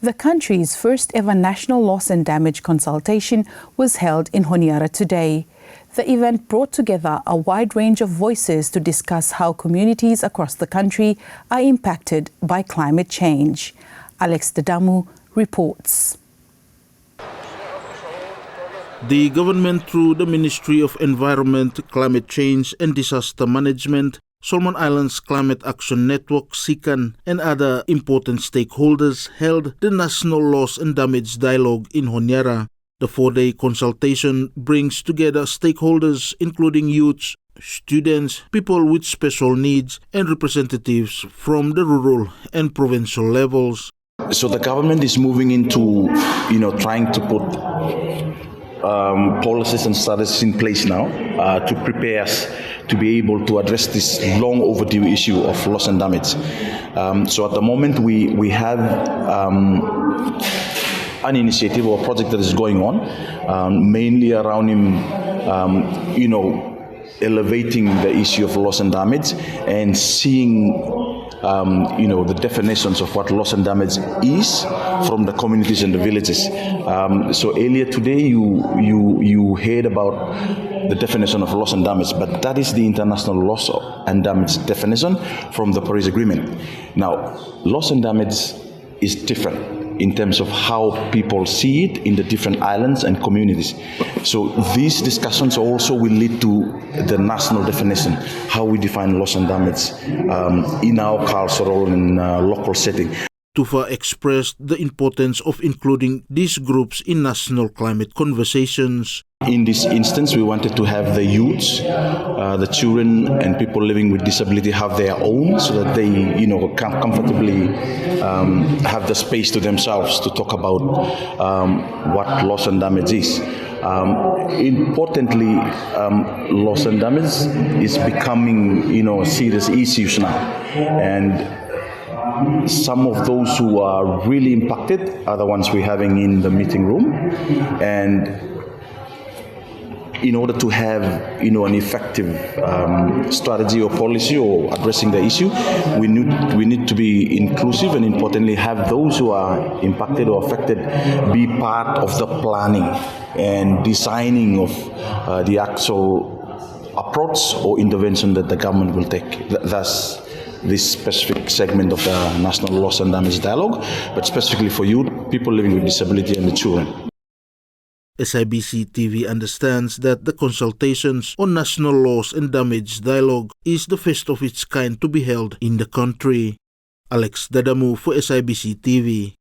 The country's first ever national loss and damage consultation was held in Honiara today. The event brought together a wide range of voices to discuss how communities across the country are impacted by climate change. Alex Dadamu reports. The government, through the Ministry of Environment, Climate Change and Disaster Management, Solomon Islands Climate Action Network, SICAN, and other important stakeholders held the National Loss and Damage Dialogue in Honiara. The 4-day consultation brings together stakeholders including youths, students, people with special needs, and representatives from the rural and provincial levels. So the government is moving into, trying to put policies and strategies in place now to prepare us to be able to address this long overdue issue of loss and damage. So at the moment we have an initiative or project that is going on, mainly around elevating the issue of loss and damage and seeing the definitions of what loss and damage is from the communities and the villages. So earlier today, you heard about the definition of loss and damage, but that is the international loss and damage definition from the Paris Agreement. Now, loss and damage is different in terms of how people see it in the different islands and communities. So these discussions also will lead to the national definition, how we define loss and damage in our cultural and local setting. Tufa expressed the importance of including these groups in national climate conversations. In this instance, we wanted to have the youths, the children and people living with disability have their own so that they, can comfortably have the space to themselves to talk about what loss and damage is. Importantly, loss and damage is becoming, serious issues now. And some of those who are really impacted are the ones we're having in the meeting room. And in order to have, an effective strategy or policy or addressing the issue, we need to be inclusive and importantly have those who are impacted or affected be part of the planning and designing of the actual approach or intervention that the government will take. Thus, this specific segment of the National Loss and Damage Dialogue, but specifically for youth, people living with disability and the children. SIBC TV understands that the consultations on National Loss and Damage Dialogue is the first of its kind to be held in the country. Alex Dadamu for SIBC TV.